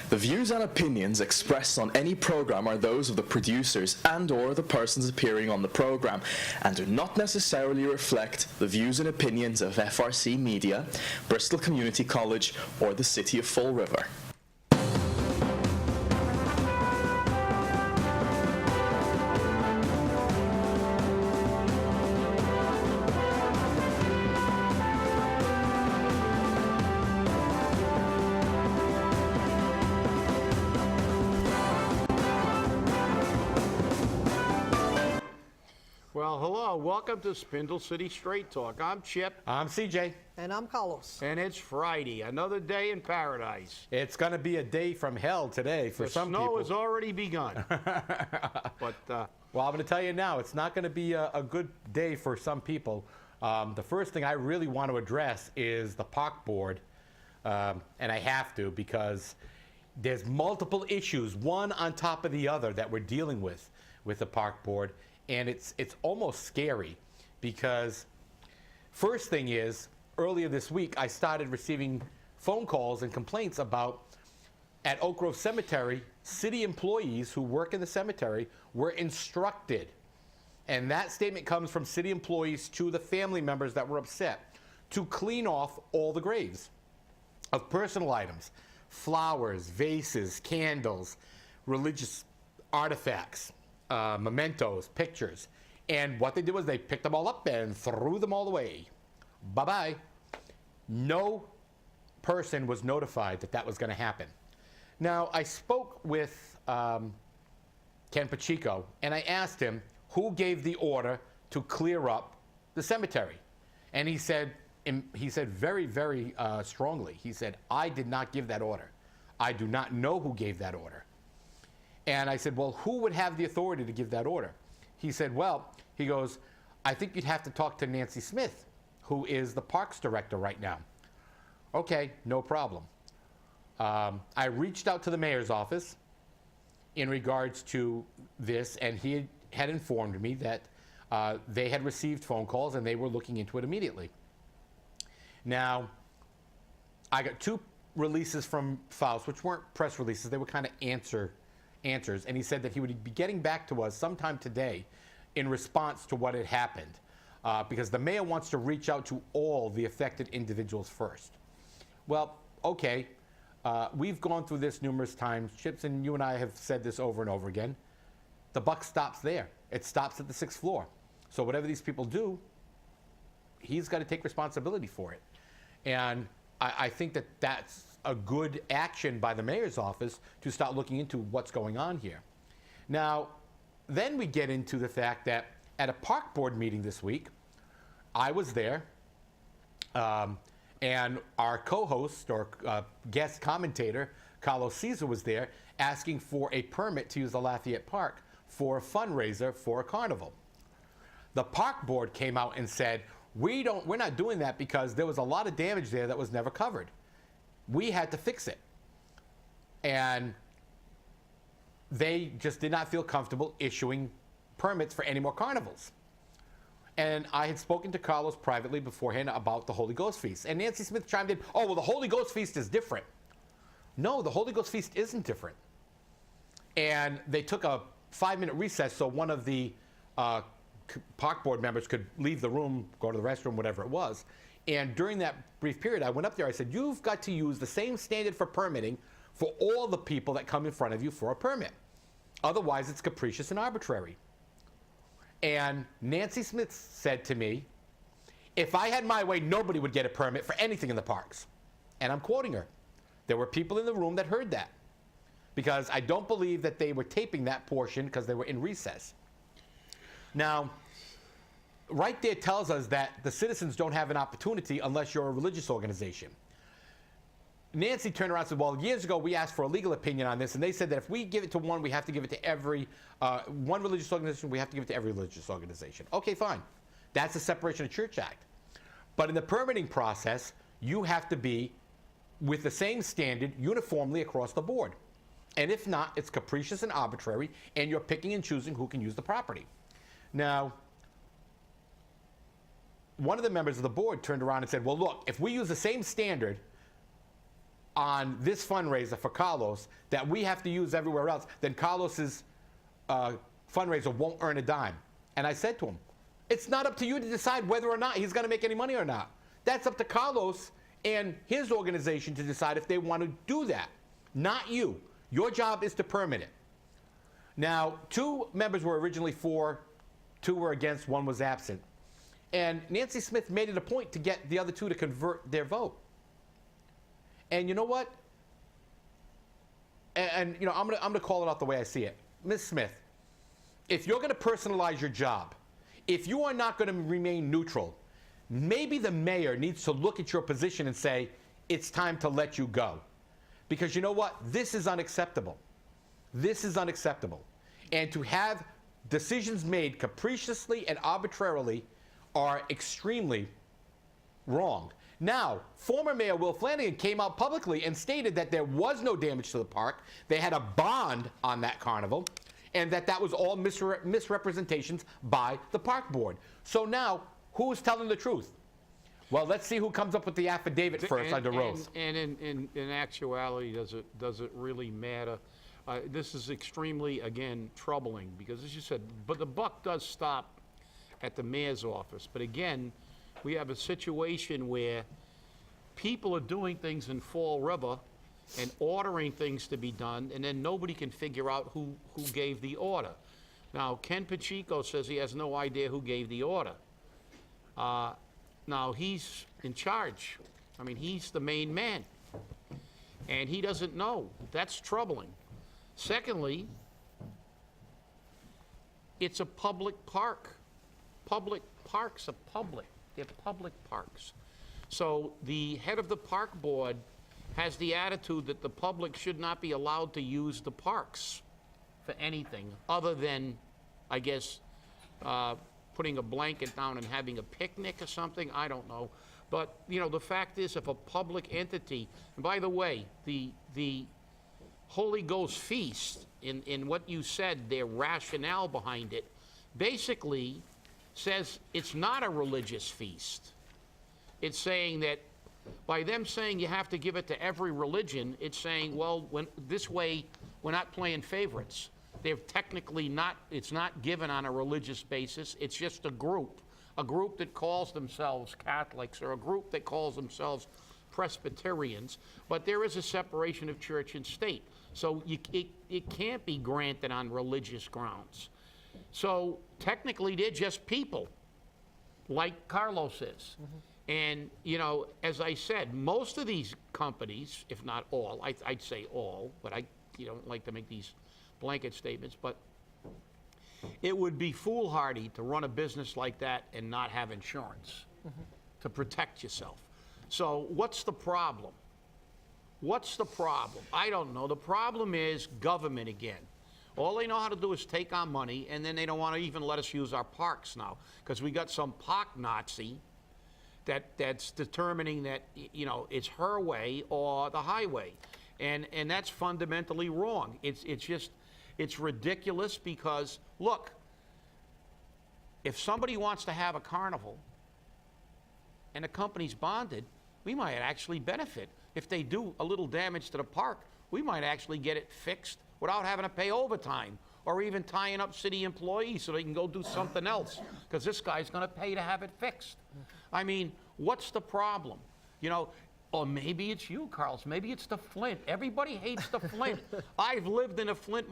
The views and opinions expressed on any program are those of the producers and/or the persons appearing on the program, and do not necessarily reflect the views and opinions of FRC Media, Bristol Community College, or the City of Fall River. Well, hello. Welcome to Spindle City Straight Talk. I'm Chip. I'm CJ. And I'm Carlos. And it's Friday, another day in paradise. It's going to be a day from hell today for some people. The snow has already begun. But well, I'm going to tell you now, it's not going to be a good day for some people. The first thing I really want to address is the park board, and I have to because there's multiple issues, one on top of the other, that we're dealing with the park board. And it's almost scary because first thing is, earlier this week, I started receiving phone calls and complaints about at Oak Grove Cemetery, city employees who work in the cemetery were instructed, and that statement comes from city employees to the family members that were upset, to clean off all the graves of personal items, flowers, vases, candles, religious artifacts, mementos, pictures. And what they did was they picked them all up and threw them all away. Bye-bye. No person was notified that that was going to happen. Now, I spoke with Ken Pacheco, and I asked him who gave the order to clear up the cemetery. And he said very, very strongly, he said, I did not give that order. I do not know who gave that order. And I said, well, who would have the authority to give that order? He said, well, he goes, I think you'd have to talk to Nancy Smith, who is the parks director right now. Okay, no problem. I reached out to the mayor's office in regards to this, and he had informed me that they had received phone calls and they were looking into it immediately. Now, I got two releases from Faust, which weren't press releases. They were kind of answers, and he said that he would be getting back to us sometime today in response to what had happened, because the mayor wants to reach out to all the affected individuals first. Well, okay, we've gone through this numerous times. Chips, and you and I have said this over and over again. The buck stops there. It stops at the 6th floor. So whatever these people do, he's got to take responsibility for it. And I think that that's a good action by the mayor's office to start looking into what's going on here. Now, then we get into the fact that at a park board meeting this week, I was there, and our co-host or guest commentator, Carlos Caesar, was there asking for a permit to use the Lafayette Park for a fundraiser for a carnival. The park board came out and said, we're not doing that because there was a lot of damage there that was never covered. We had to fix it. And they just did not feel comfortable issuing permits for any more carnivals. And I had spoken to Carlos privately beforehand about the Holy Ghost Feast. And Nancy Smith chimed in, oh, well, the Holy Ghost Feast is different. No, the Holy Ghost Feast isn't different. And they took a 5-minute recess so one of the park board members could leave the room, go to the restroom, whatever it was. And during that brief period, I went up there, I said, you've got to use the same standard for permitting for all the people that come in front of you for a permit. Otherwise, it's capricious and arbitrary. And Nancy Smith said to me, if I had my way, nobody would get a permit for anything in the parks. And I'm quoting her. There were people in the room that heard that, because I don't believe that they were taping that portion because they were in recess. Now, right there tells us that the citizens don't have an opportunity unless you're a religious organization. Nancy turned around and said, well, years ago we asked for a legal opinion on this, and they said that if we give it to one, we have to give it to every, one religious organization, we have to give it to every religious organization. Okay, fine. That's the Separation of Church Act. But in the permitting process, you have to be with the same standard uniformly across the board. And if not, it's capricious and arbitrary, and you're picking and choosing who can use the property. Now, one of the members of the board turned around and said, well, look, if we use the same standard on this fundraiser for Carlos that we have to use everywhere else, then Carlos's fundraiser won't earn a dime. And I said to him, it's not up to you to decide whether or not he's going to make any money or not. That's up to Carlos and his organization to decide if they want to do that, not you. Your job is to permit it. Now, 2 members were originally for, 2 were against, 1 was absent. And Nancy Smith made it a point to get the other 2 to convert their vote. And you know what? And you know, I'm gonna call it out the way I see it. Ms. Smith, if you're gonna personalize your job, if you are not gonna remain neutral, maybe the mayor needs to look at your position and say, it's time to let you go. Because you know what? This is unacceptable. This is unacceptable. And to have decisions made capriciously and arbitrarily are extremely wrong. Now, former Mayor Will Flanagan came out publicly and stated that there was no damage to the park. They had a bond on that carnival, and that was all misrepresentations by the park board. So now, who's telling the truth? Well, let's see who comes up with the affidavit first under Rose. And in actuality, does it really matter? This is extremely, again, troubling because, as you said, but the buck does stop at the mayor's office. But again, we have a situation where people are doing things in Fall River and ordering things to be done, and then nobody can figure out who gave the order. Now, Ken Pacheco says he has no idea who gave the order. Now, he's in charge. I mean, he's the main man, and he doesn't know. That's troubling. Secondly, it's a public park. Public parks are public. They're public parks. So the head of the park board has the attitude that the public should not be allowed to use the parks for anything other than, I guess, putting a blanket down and having a picnic or something. I don't know. But, you know, the fact is, if a public entity, and by the way, the Holy Ghost feast, in what you said, their rationale behind it, basically says it's not a religious feast. It's saying that by them saying you have to give it to every religion, it's saying, well, this way we're not playing favorites. They're technically not, it's not given on a religious basis. It's just a group that calls themselves Catholics or a group that calls themselves Presbyterians, but there is a separation of church and state. So it can't be granted on religious grounds. So technically, they're just people, like Carlos is. Mm-hmm. And, you know, as I said, most of these companies, if not all, I'd say all, but I don't like to make these blanket statements, but it would be foolhardy to run a business like that and not have insurance to protect yourself. So what's the problem? What's the problem? I don't know. The problem is government again. All they know how to do is take our money, and then they don't want to even let us use our parks now, because we got some park Nazi that's determining that, you know, it's her way or the highway, and that's fundamentally wrong. It's ridiculous because, look, if somebody wants to have a carnival and the company's bonded, we might actually benefit. If they do a little damage to the park, we might actually get it fixed without having to pay overtime or even tying up city employees so they can go do something else, because this guy's going to pay to have it fixed. I mean, what's the problem? You know, or maybe it's you, Carlos. Maybe it's the Flint. Everybody hates the Flint. I've lived in a Flint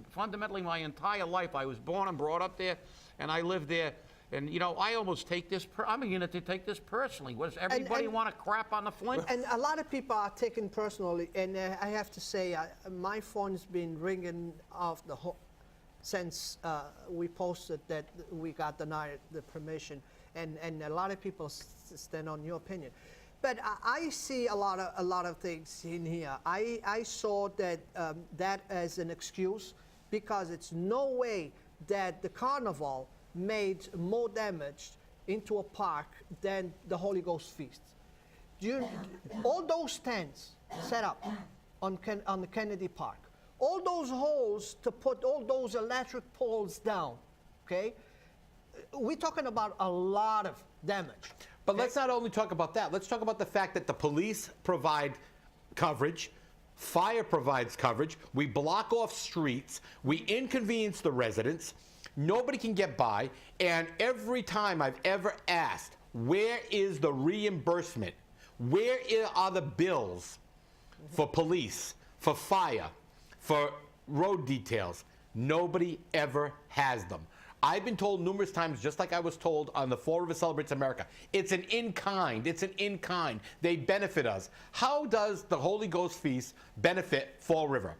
fundamentally my entire life. I was born and brought up there, and I lived there. And, you know, I almost take this, I'm beginning to take this personally. Does everybody want to crap on the Flint? And a lot of people are taking personally, and I have to say, my phone's been ringing off the hook since we posted that we got denied the permission, and a lot of people stand on your opinion. But I see a lot of things in here. I saw that that as an excuse, because it's no way that the carnival made more damage into a park than the Holy Ghost feast. All those tents set up on the Kennedy Park, all those holes to put all those electric poles down, okay? We're talking about a lot of damage. But let's not only talk about that. Let's talk about the fact that the police provide coverage. Fire provides coverage. We block off streets. We inconvenience the residents. Nobody can get by. And every time I've ever asked, where is the reimbursement? Where are the bills for police, for fire, for road details? Nobody ever has them. I've been told numerous times, just like I was told on the Fall River Celebrates America, it's an in-kind. It's an in-kind. They benefit us. How does the Holy Ghost Feast benefit Fall River?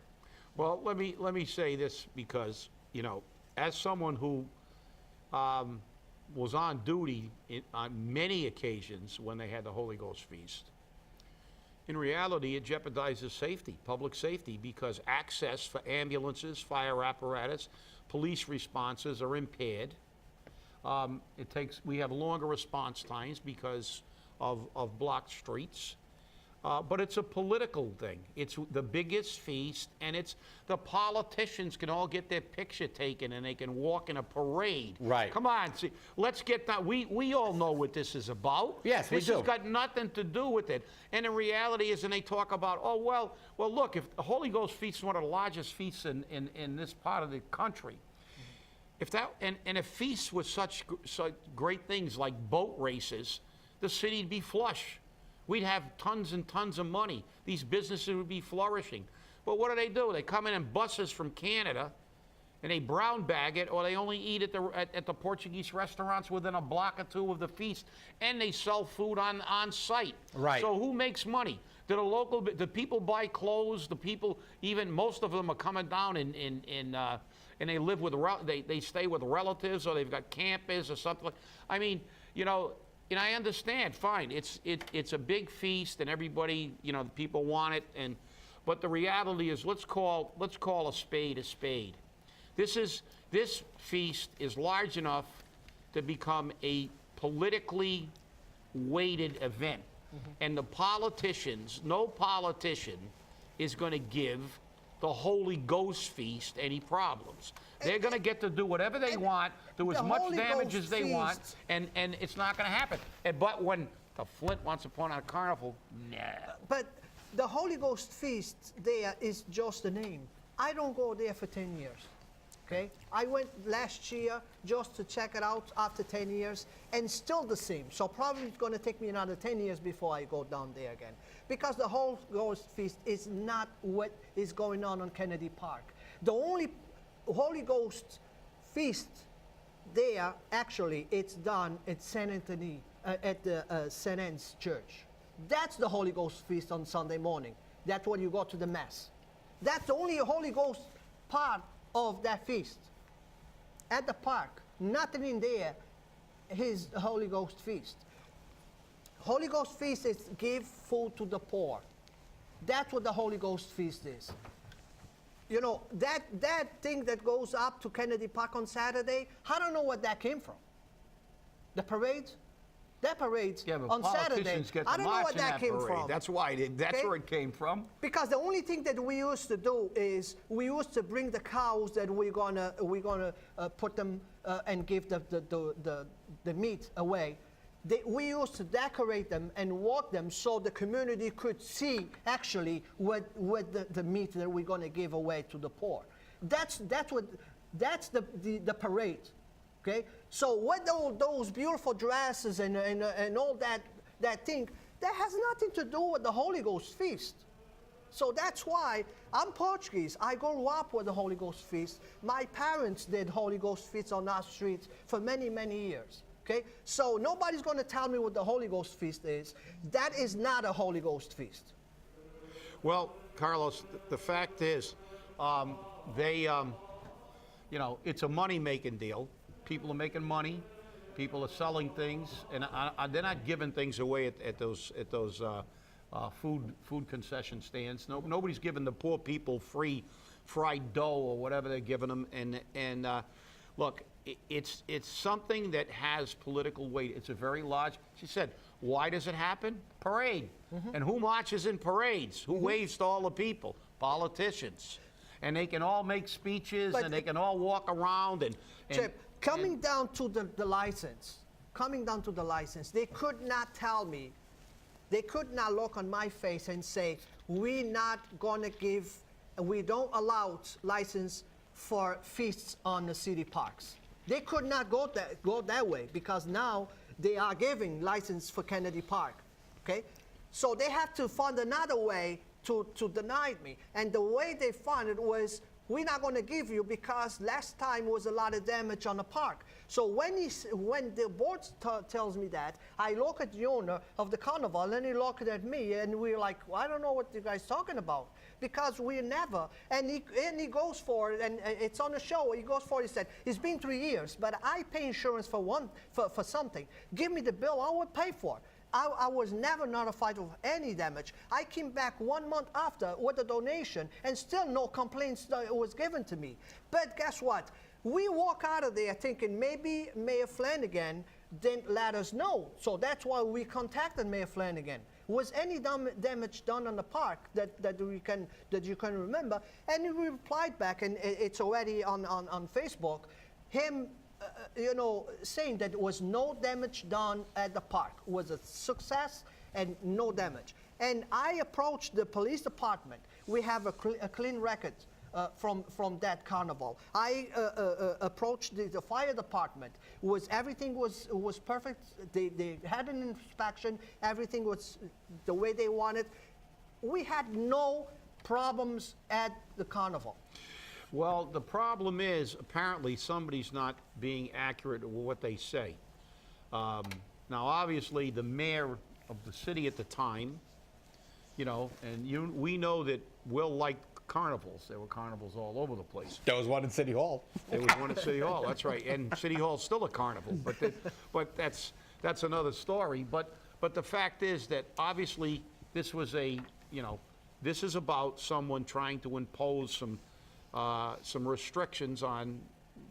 Well, let me say this because, you know, as someone who was on duty on many occasions when they had the Holy Ghost Feast, in reality, it jeopardizes safety, public safety, because access for ambulances, fire apparatus, police responses are impaired. We have longer response times because of blocked streets. But it's a political thing. It's the biggest feast, and the politicians can all get their picture taken, and they can walk in a parade. Right. Come on, see, let's get that. We all know what this is about. Yes, we do. This has got nothing to do with it. And the reality is, and they talk about, oh, well, look, if the Holy Ghost Feast is one of the largest feasts in this part of the country, if that, and if feasts with such great things like boat races, the city'd be flush. We'd have tons and tons of money. These businesses would be flourishing. But what do? They come in buses from Canada, and they brown bag it, or they only eat at the Portuguese restaurants within a block or two of the feast, and they sell food on site. Right. So who makes money? Do people buy clothes? Even most of them are coming down and they live with they stay with relatives, or they've got campers or something. I mean, you know. And I understand, fine. It's a big feast, and everybody, you know, the people want it. But the reality is, let's call a spade a spade. This feast is large enough to become a politically weighted event, and no politician is going to give the Holy Ghost Feast any problems. They're going to get to do whatever they want, do as much damage as they want, and it's not going to happen. But when the Flint wants to put on a carnival, nah. But the Holy Ghost Feast there is just a name. I don't go there for 10 years, okay? I went last year just to check it out after 10 years, and still the same. So probably it's going to take me another 10 years before I go down there again. Because the Holy Ghost Feast is not what is going on Kennedy Park. The only Holy Ghost Feast there, actually, it's done at St. Anthony, at the St. Anne's Church. That's the Holy Ghost Feast on Sunday morning. That's when you go to the Mass. That's the only Holy Ghost part of that feast. At the park, nothing in there is the Holy Ghost Feast. Holy Ghost Feast is give food to the poor. That's what the Holy Ghost Feast is. You know, that thing that goes up to Kennedy Park on Saturday, I don't know where that came from. The parades? That parades on Saturday, I don't know where that came from. That's why, that's where it came from. Because the only thing that we used to do is we used to bring the cows that we're gonna put them and give the meat away. We used to decorate them and walk them so the community could see actually what the meat that we're going to give away to the poor. That's the parade, okay? So what all those beautiful dresses and all that thing, that has nothing to do with the Holy Ghost Feast. So that's why I'm Portuguese. I grew up with the Holy Ghost Feast. My parents did Holy Ghost Feasts on our streets for many, many years. Okay? So nobody's going to tell me what the Holy Ghost Feast is. That is not a Holy Ghost Feast. Well, Carlos, the fact is, you know, it's a money-making deal. People are making money. People are selling things, and they're not giving things away at those food concession stands. Nobody's giving the poor people free fried dough or whatever they're giving them. And look, it's something that has political weight. It's a very large. She said, why does it happen? Parade. And who marches in parades? Who waves to all the people? Politicians. And they can all make speeches, and they can all walk around and Chip, coming down to the license, they could not tell me, they could not look on my face and say, we don't allow license for feasts on the city parks. They could not go that way because now they are giving license for Kennedy Park, okay? So they have to find another way to deny me. And the way they found it was, we're not going to give you because last time was a lot of damage on the park. So when the board tells me that, I look at the owner of the carnival and he looked at me and we're like, well, I don't know what you guys talking about because we never, and he goes for it, and it's on the show, he goes for it, he said, it's been 3 years, but I pay insurance for something. Give me the bill, I will pay for it. I was never notified of any damage. I came back 1 month after with a donation and still no complaints was given to me. But guess what? We walk out of there thinking maybe Mayor Flanagan didn't let us know. So that's why we contacted Mayor Flanagan. Was any damage done on the park that you can remember? And he replied back, and it's already on Facebook, him saying that there was no damage done at the park. It was a success and no damage. And I approached the police department. We have a clean record from that carnival. I approached the fire department. Everything was perfect. They had an inspection. Everything was the way they wanted. We had no problems at the carnival. Well, the problem is, apparently, somebody's not being accurate with what they say. Now, obviously, the mayor of the city at the time, and we know that Will liked carnivals. There were carnivals all over the place. There was one in City Hall. There was one at City Hall, that's right. And City Hall's still a carnival, but that's another story. But the fact is that, obviously, this was this is about someone trying to impose some restrictions on,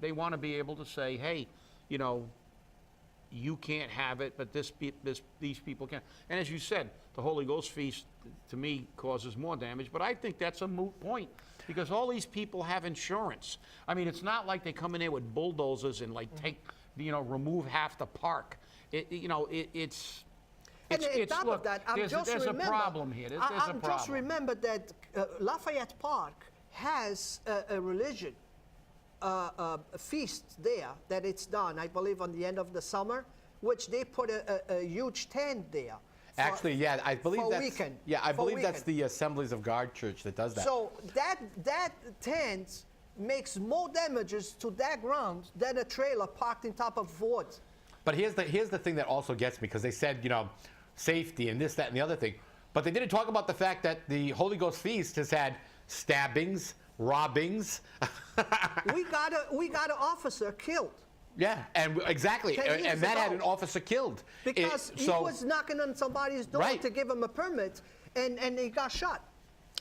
they want to be able to say, hey, you can't have it, but these people can. And as you said, the Holy Ghost feast, to me, causes more damage, but I think that's a moot point because all these people have insurance. I mean, it's not like they come in there with bulldozers and remove half the park. It's top of that, there's a problem here. There's a problem. Just remember that Lafayette Park has a religion feast there that it's done, I believe, on the end of the summer, which they put a huge tent there. Actually, yeah, I believe that's weekend. Yeah, I believe that's the Assemblies of God Church that does that. So that tent makes more damages to that ground than a trailer parked in top of woods. But here's the thing that also gets me, because they said, safety and this, that, and the other thing. But they didn't talk about the fact that the Holy Ghost Feast has had stabbings, robbings. we got an officer killed. Yeah, and exactly, 10 years and that had ago. an officer killed. Because he was knocking on somebody's door Right. to give him a permit, and he got shot.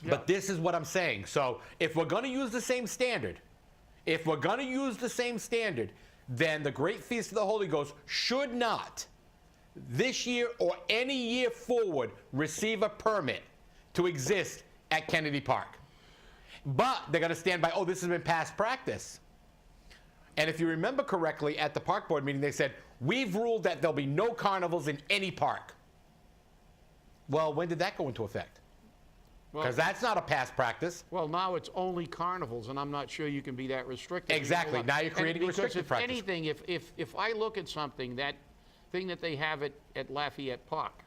But this is what I'm saying. So if we're going to use the same standard, then the Great Feast of the Holy Ghost should not, this year or any year forward, receive a permit to exist at Kennedy Park. But they're going to stand by, this has been past practice. And if you remember correctly, at the park board meeting, they said, we've ruled that there'll be no carnivals in any park. Well, when did that go into effect? Because that's not a past practice. Well, now it's only carnivals, and I'm not sure you can be that restricted. Exactly. Now you're creating a restricted practice. Because if anything, if I look at something, that thing that they have at Lafayette Park,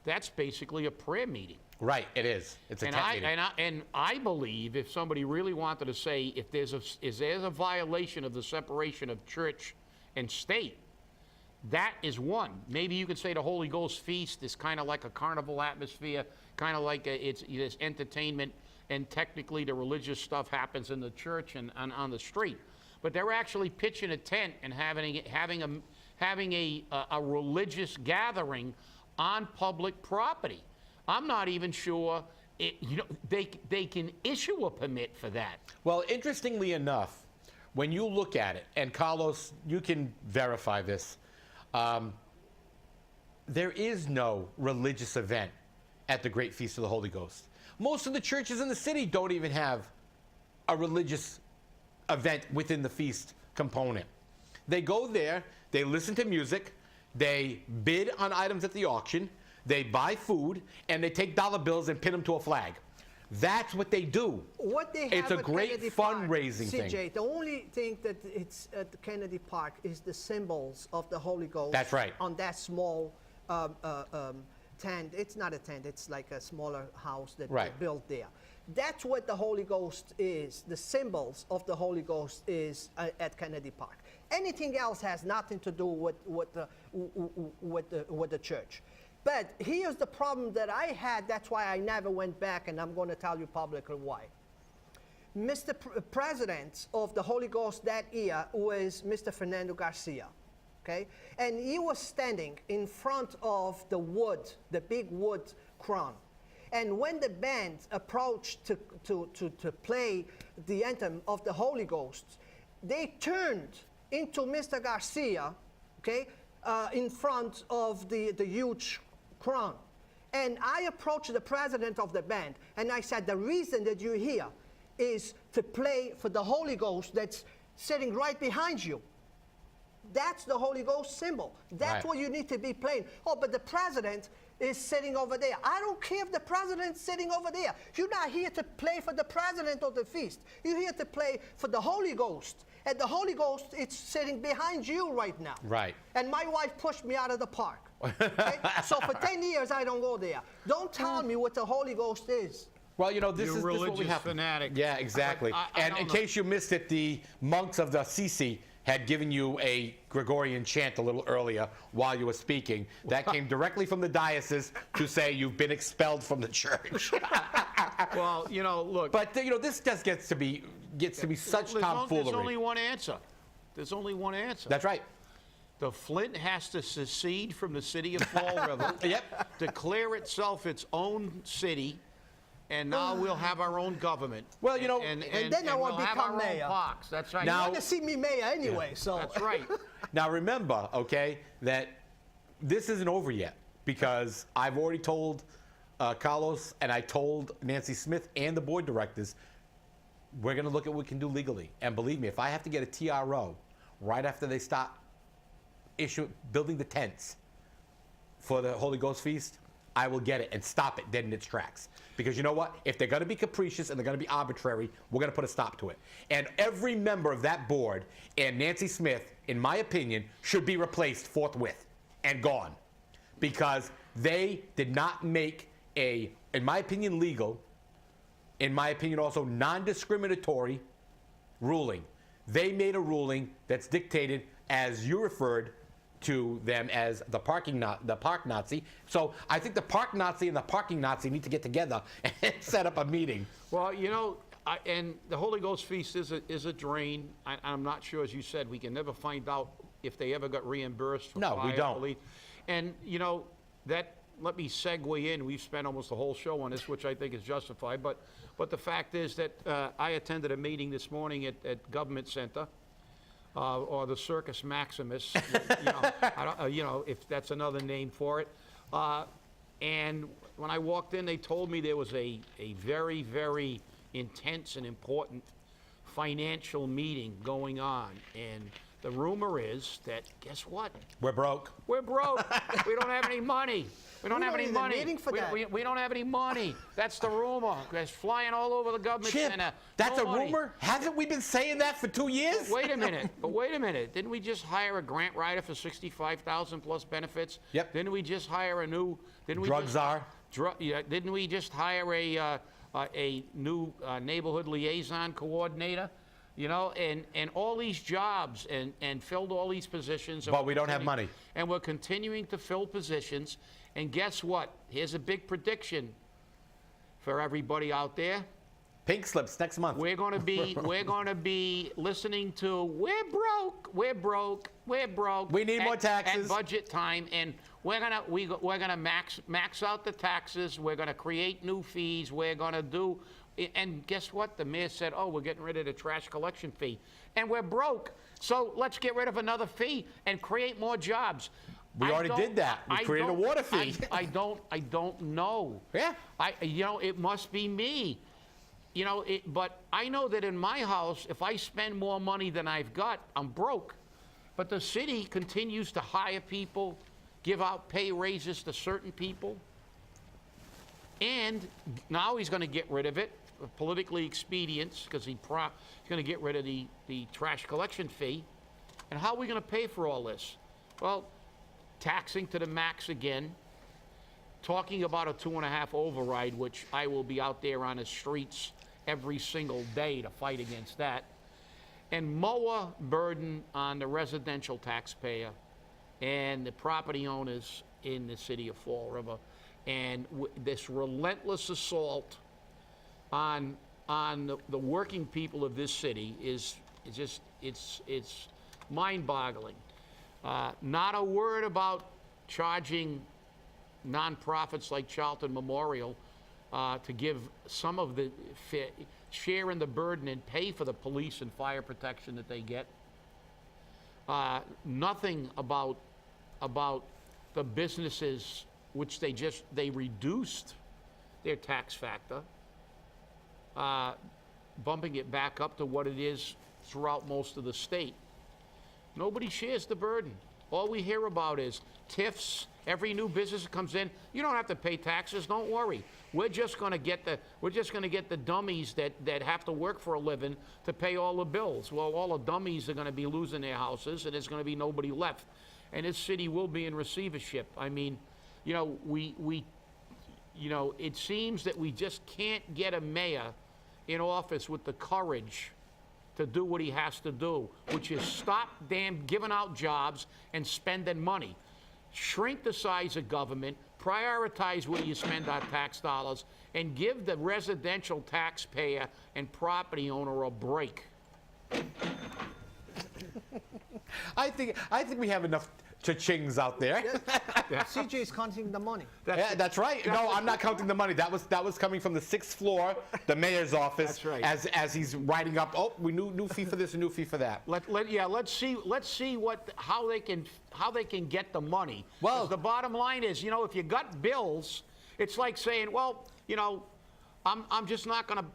that's basically a prayer meeting. Right, it is. It's a tent meeting. And I believe if somebody really wanted to say if there's a violation of the separation of church and state, that is one. Maybe you could say the Holy Ghost Feast is kind of like a carnival atmosphere, kind of like it's entertainment, and technically the religious stuff happens in the church and on the street. But they're actually pitching a tent and having a religious gathering on public property. I'm not even sure they can issue a permit for that. Well, interestingly enough, when you look at it, and Carlos, you can verify this, there is no religious event at the Great Feast of the Holy Ghost. Most of the churches in the city don't even have a religious event within the feast component. They go there, they listen to music, they bid on items at the auction, They buy food, and they take dollar bills and pin them to a flag. That's what they do. What they have It's a at great Kennedy Park, fundraising thing. CJ, the only thing that it's at the Kennedy Park is the symbols of the Holy Ghost. That's right. On that small tent. It's not a tent. It's like a smaller house that Right. they built there. That's what the Holy Ghost is. The symbols of the Holy Ghost is at Kennedy Park. Anything else has nothing to do with the church. But here's the problem that I had. That's why I never went back, and I'm going to tell you publicly why. Mr. President of the Holy Ghost that year was Mr. Fernando Garcia, okay? And he was standing in front of the wood, the big wood crown. And when the band approached to play the anthem of the Holy Ghost, they turned into Mr. Garcia, okay, in front of the huge crown. And I approached the president of the band, and I said, the reason that you're here is to play for the Holy Ghost that's sitting right behind you. That's the Holy Ghost symbol. That's Right. what you need to be playing. Oh, but the president is sitting over there. I don't care if the president's sitting over there. You're not here to play for the president of the feast. You're here to play for the Holy Ghost. And the Holy Ghost, it's sitting behind you right now. Right. And my wife pushed me out of the park. Okay? So for 10 years, I don't go there. Don't tell me what the Holy Ghost is. Well, you know, this You're is a what we religious have. fanatic. Yeah, exactly. I And don't in know. case you missed it, the monks of the Sisi had given you a Gregorian chant a little earlier while you were speaking. That came directly from the diocese to say you've been expelled from the church. Well, you know, look. But you know, this just gets to be such There's tomfoolery. only one answer. There's only one answer. That's right. The Flint has to secede from the city of Fall River. Yep. Declare itself its own city, and now we'll have our own government. Well, you know- and then I we'll want to have become our mayor. own parks. That's right. Now- You want to see me mayor anyway, so. That's right. Now remember, okay, that this isn't over yet because I've already told Carlos and I told Nancy Smith and the board directors we're going to look at what we can do legally. And believe me, if I have to get a TRO right after they start building the tents for the Holy Ghost Feast, I will get it and stop it dead in its tracks. Because you know what? If they're going to be capricious and they're going to be arbitrary, we're going to put a stop to it. And every member of that board and Nancy Smith, in my opinion, should be replaced forthwith and gone. Because they did not make a, in my opinion, legal, in my opinion, also non-discriminatory ruling. They made a ruling that's dictated, as you referred to them as the park Nazi. So I think the park Nazi and the parking Nazi need to get together and set up a meeting. Well, you know, and the Holy Ghost Feast is a drain. I'm not sure, as you said, we can never find out if they ever got reimbursed for No, we fire, don't. police. And, you know, that, let me segue in. We've spent almost the whole show on this, which I think is justified. But the fact is that I attended a meeting this morning at Government Center, or the Circus Maximus, you know, if that's another name for it. And when I walked in, they told me there was a very, very intense and important financial meeting going on. And the rumor is that, guess what? We're broke. We're broke. We don't have any money. We don't We have don't any need a money. meeting for that. We don't have any money. That's the rumor. It's flying all over the government Chip, center. that's No a money. rumor? Haven't we been saying that for 2 years? Wait a minute. Didn't we just hire a grant writer for 65,000 plus benefits? Yep. Didn't we just hire a new? Didn't we Drug just, czar. Yeah. Didn't we just hire a new neighborhood liaison coordinator? You know, and all these jobs and filled all these positions. and But we're we don't have continuing- money. And we're continuing to fill positions. And guess what? Here's a big prediction for everybody out there. Pink slips next month. We're going to be listening to we're broke. We need more taxes. At budget time, and we're gonna max out the taxes. We're gonna create new fees. We're gonna do, and guess what? The mayor said, "Oh, we're getting rid of the trash collection fee," and we're broke. So let's get rid of another fee and create more jobs. We already did that. We created a water fee. I don't know. Yeah. You know, it must be me. You know, but I know that in my house, if I spend more money than I've got, I'm broke. But the city continues to hire people give out pay raises to certain people. And now he's going to get rid of it, politically expedient, because he's going to get rid of the trash collection fee. And how are we going to pay for all this? Well, taxing to the max again, talking about a 2.5 override, which I will be out there on the streets every single day to fight against that, and mower burden on the residential taxpayer and the property owners in the city of Fall River, and this relentless assault on the working people of this city is just it's mind-boggling. Not a word about charging nonprofits like Charlton Memorial to give some of the share in the burden and pay for the police and fire protection that they get. Nothing about the businesses, which they reduced their tax factor, bumping it back up to what it is throughout most of the state. Nobody shares the burden. All we hear about is TIFs. Every new business that comes in, you don't have to pay taxes. Don't worry. We're just going to get the dummies that have to work for a living to pay all the bills. Well, all the dummies are going to be losing their houses, and there's going to be nobody left. And this city will be in receivership. I mean, you know, it seems that we just can't get a mayor in office with the courage to do what he has to do, which is stop damn giving out jobs and spending money. Shrink the size of government, prioritize where you spend our tax dollars, and give the residential taxpayer and property owner a break. I think we have enough cha-chings out there. CJ is counting the money. That's right. No, I'm not counting the money. That was coming from the 6th floor, the mayor's office. That's right. As he's writing up, oh, we new fee for this, a new fee for that. Let's see how they can get the money. Well, 'cause the bottom line is, you know, if you got bills, it's like saying, well, you know, I'm not gonna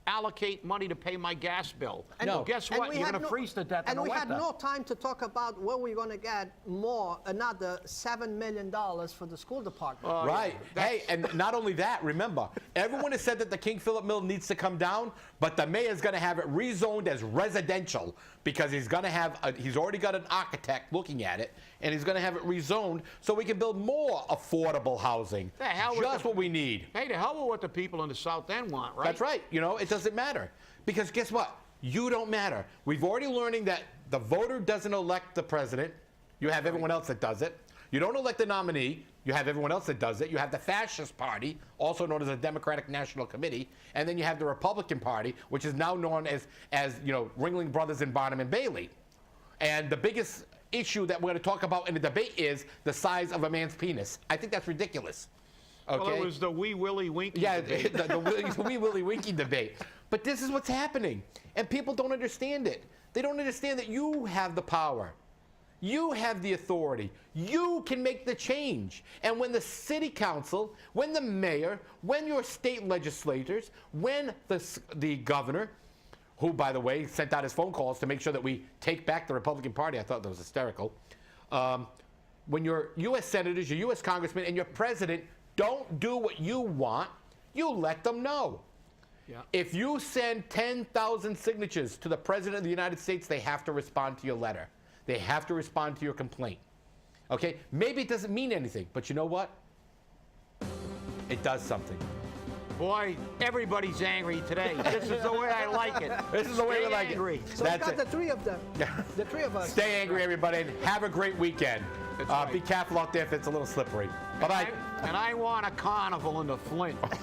allocate money to pay my gas bill. And well, guess what? You're going to freeze to death in And the we winter. had no time to talk about where we're going to get another $7 million for the school department. Right. Hey, and not only that, remember, everyone has said that the King Philip Mill needs to come down, but the mayor's going to have it rezoned as residential because he's going to have, he's already got an architect looking at it, and he's going to have it rezoned so we can build more affordable housing. The hell with Just what we need. Hey, the hell with what the people in the South End want, right? That's right. You know, it doesn't matter. Because guess what? You don't matter. We've already learning that the voter doesn't elect the president. You have everyone else that does it. You don't elect the nominee. You have everyone else that does it. You have the fascist party, also known as the Democratic National Committee, and then you have the Republican Party, which is now known as you know, Ringling Brothers and Barnum and Bailey. And the biggest issue that we're going to talk about in the debate is the size of a man's penis. I think that's ridiculous. Okay? Well, it was the Wee Willie Winky debate. debate. the Wee Willie Winky debate. But this is what's happening, and people don't understand it. They don't understand that you have the power. You have the authority. You can make the change. And when the city council, when the mayor, when your state legislators, when the governor, who, by the way, sent out his phone calls to make sure that we take back the Republican Party, I thought that was hysterical. When your U.S. senators, your U.S. congressmen, and your president don't do what you want, you let them know. Yeah. If you send 10,000 signatures to the President of the United States, they have to respond to your letter. They have to respond to your complaint. Okay? Maybe it doesn't mean anything, but you know what? It does something. Boy, everybody's angry today. This is the way I like it. This is the way we like angry. it. So we got the three of them. The three of us. Stay angry, everybody, and have a great weekend. That's right. Be careful out there if it's a little slippery. Bye-bye. And I want a carnival in the Flint. That's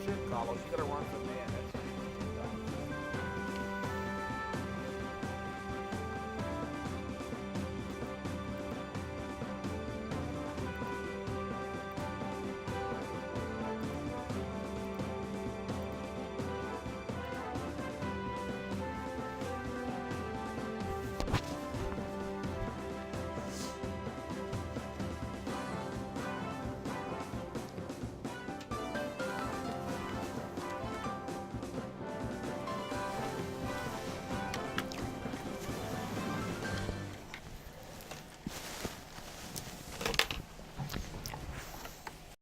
it, Carlos. You got to run for mayor.